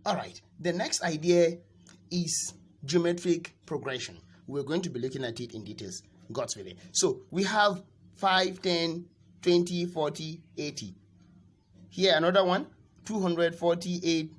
All right, the next idea is geometric progression. We're going to be looking at it in details. God's willing. So we have 5, 10, 20, 40, 80. Here another one, 248,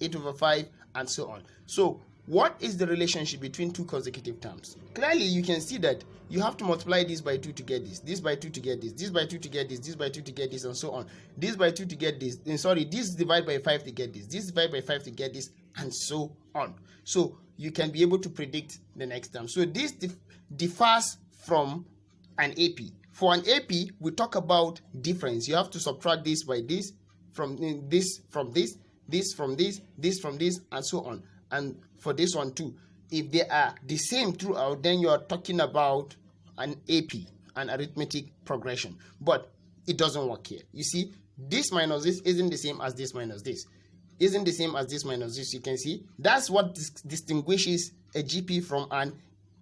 8 over 5, and so on. So what is the relationship between two consecutive terms? Clearly you can see that you have to multiply this by 2 to get this by 2 to get this by 2 to get this by 2 to get this, and so on. This by 2 to get this, this divide by 5 to get this divide by 5 to get this, and so on. So you can be able to predict the next term. So this differs from an AP. For an AP, we talk about difference. You have to subtract this by this, from this from this, this from this, this from this, and so on. And for this one too, if they are the same throughout, then you are talking about an AP, an arithmetic progression. But it doesn't work here. You see, this minus this isn't the same as this minus this, isn't the same as this minus this. You can see that's what distinguishes a GP from an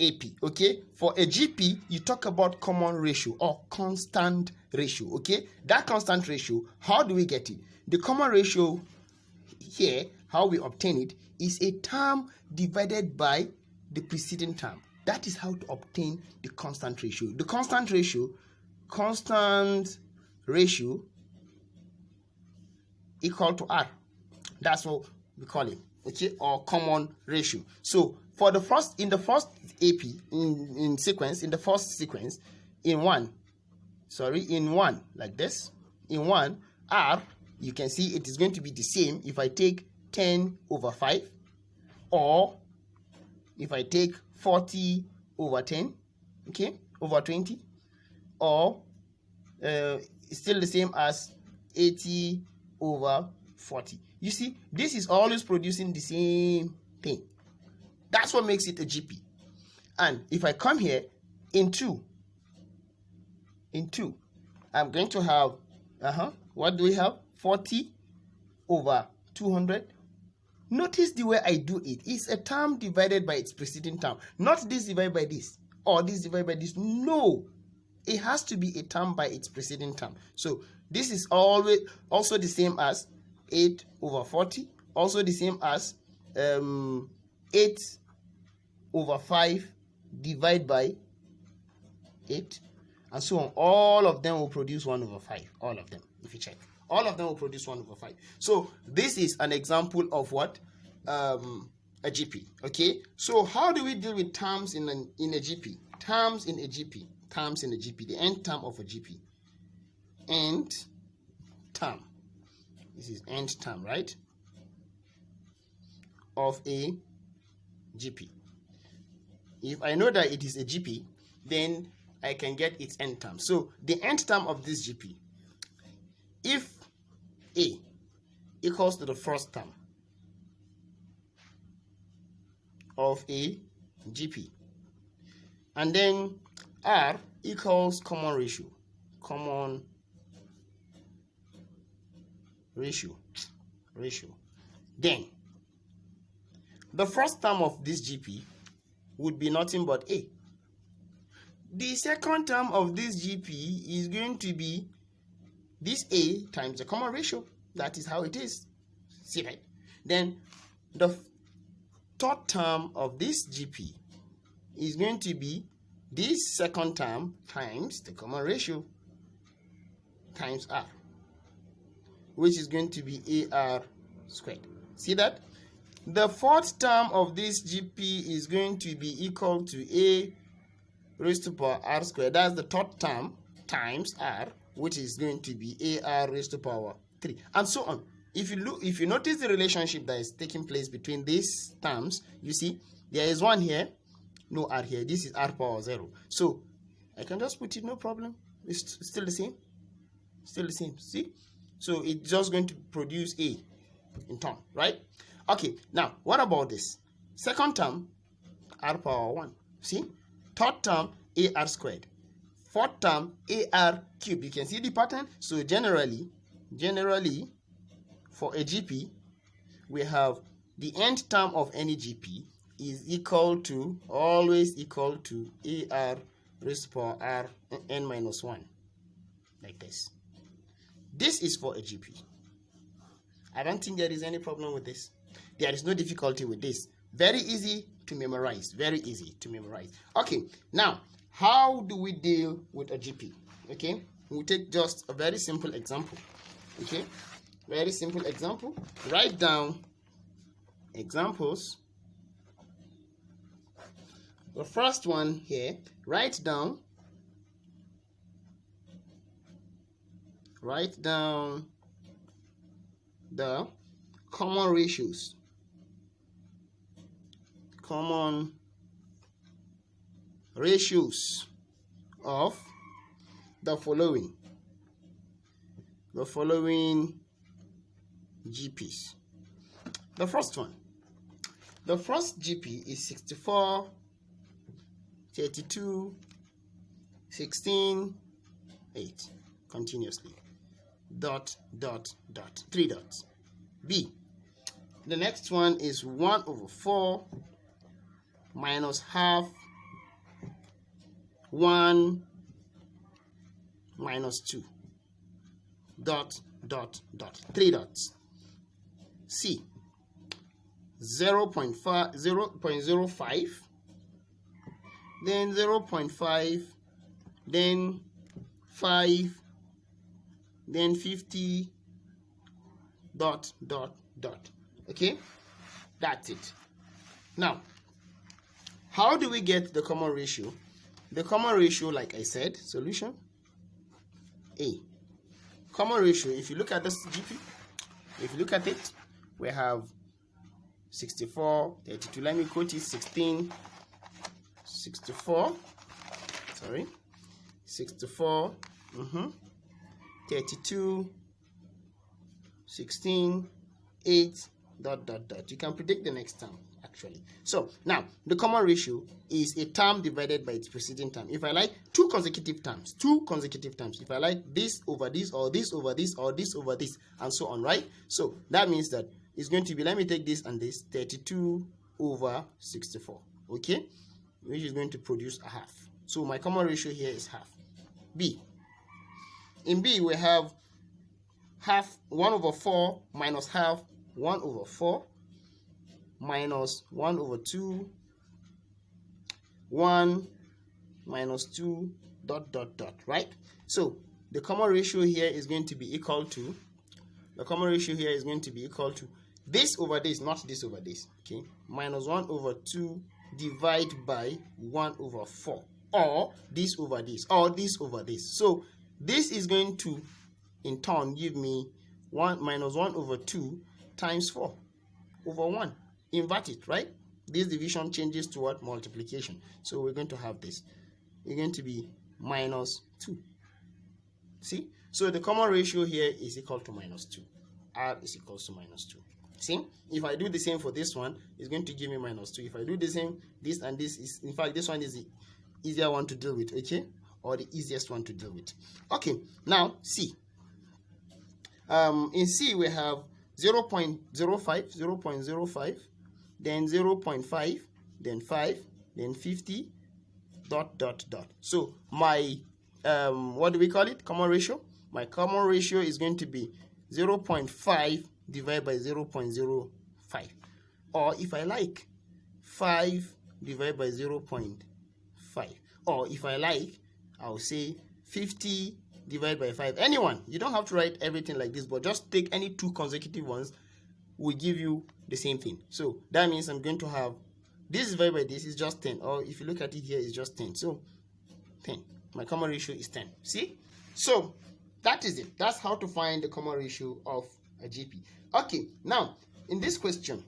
AP. Okay, for a GP you talk about common ratio or constant ratio. Okay, that constant ratio, how do we get it? The common ratio here, how we obtain it, is a term divided by the preceding term. That is how to obtain the constant ratio. The constant ratio equal to R. That's what we call it. Okay, or common ratio. So for the first, in the first AP, in sequence, in the first sequence, in one like this, in one R, you can see it is going to be the same if I take 10 over 5, or if I take 40 over 10, okay, over 20, or it's still the same as 80 over 40. You see, this is always producing the same thing. That's what makes it a GP. And if I come here in 2, I'm going to have, what do we have? 40 over 200. Notice the way I do it. It's a term divided by its preceding term. Not this divided by this, or this divided by this. No. It has to be a term by its preceding term. So this is always also the same as 8 over 40. Also the same as 8 over 5 divided by 8. And so on. All of them will produce 1 over 5. All of them, if you check. All of them will produce 1 over 5. So this is an example of what? A GP. Okay. So how do we deal with terms in a GP? Terms in a GP. Terms in a GP. The end term of a GP. End term. This is end term, right? Of a GP. If I know that it is a GP, then I can get its end term. So the end term of this GP, if A equals to the first term of a GP, and then R equals common ratio, then the first term of this GP would be nothing but A. The second term of this GP is going to be this A times the common ratio. That is how it is. See, right? Then the third term of this GP is going to be this second term times the common ratio times R, which is going to be AR squared. See that? The fourth term of this GP is going to be equal to A raised to power R squared. That's the third term times R, which is going to be AR raised to power 3, and so on. If you notice the relationship that is taking place between these terms, you see there is one here, no R here. This is R power 0. So I can just put it, no problem. It's still the same. Still the same. See? So it's just going to produce A in turn, right? Okay, now what about this? Second term, R power 1. See? Third term, AR squared. Fourth term, AR cubed. You can see the pattern. So generally, for a GP, we have the end term of any GP is always equal to AR raised to power R n minus 1. Like this. This is for a GP. I don't think there is any problem with this. There is no difficulty with this. Very easy to memorize. Very easy to memorize. Okay, now, how do we deal with a GP? Okay, we'll take just a very simple example. Okay, very simple example. Write down examples. The first one here, write down the common ratios. Common ratios of the following GPs. The first one, the first GP is 64, 32, 16, 8, continuously. Dot, dot, dot, 3 dots. B. The next one is 1/4 minus half, 1 minus 2. Dot, dot, dot, 3 dots. C. 0.05, then 0.5, then 5, then 50, dot, dot, dot. Okay, that's it. Now, how do we get the common ratio? The common ratio, like I said, solution A. Common ratio, if you look at this GP, if you look at it, we have 64, 32, let me quote it, 64, 32, 16, 8, dot, dot, dot. You can predict the next term, actually. So, now, the common ratio is a term divided by its preceding term. If I like two consecutive terms, if I like this over this, or this over this, or this over this, and so on, right? So, that means that it's going to be, let me take this and this, 32 over 64, okay? Which is going to produce a half. So, my common ratio here is half. B. In B, we have half, 1/4 minus half, 1/4 minus 1/2, 1 minus 2, dot, dot, dot, right? So, the common ratio here is going to be equal to, this over this, not this over this, okay? Minus 1/2 divided by 1/4, or this over this, or this over this. So, this is going to, in turn, give me 1 minus 1/2 times 4 over 1. Invert it, right? This division changes to what? Multiplication. So we're going to have this. It's going to be minus 2. See? So the common ratio here is equal to minus 2. R is equals to minus 2. See? If I do the same for this one, it's going to give me minus 2. If I do the same, this and this is, in fact, this one is the easier one to deal with, okay? Or the easiest one to deal with. Okay, now C. In C, we have 0.05, then 0.5, then 5, then 50, dot, dot, dot. So my, what do we call it? Common ratio. My common ratio is going to be 0.5 divided by 0.05. Or if I like, 5 divided by 0.5. Or if I like, I'll say 50 divided by 5. Anyone. You don't have to write everything like this, but just take any two consecutive ones, will give you the same thing. So that means I'm going to have this divided by this is just 10. Or if you look at it here, it's just 10. So 10. My common ratio is 10. See? So that is it. That's how to find the common ratio of a GP. Okay. Now, in this question